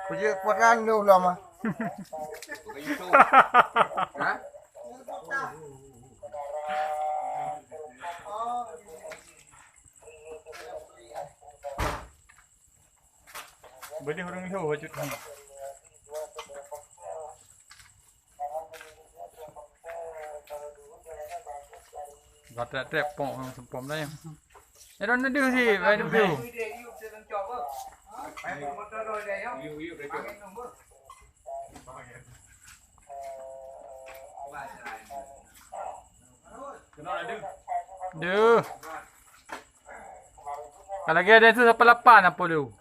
Punya peran lu lama. Hah? Boleh orang lu wajud ni. Gak trap pom sempom dah yang. Don't do sih, I don't do. Duh. Kalau lagi ada tu 88 apa tu?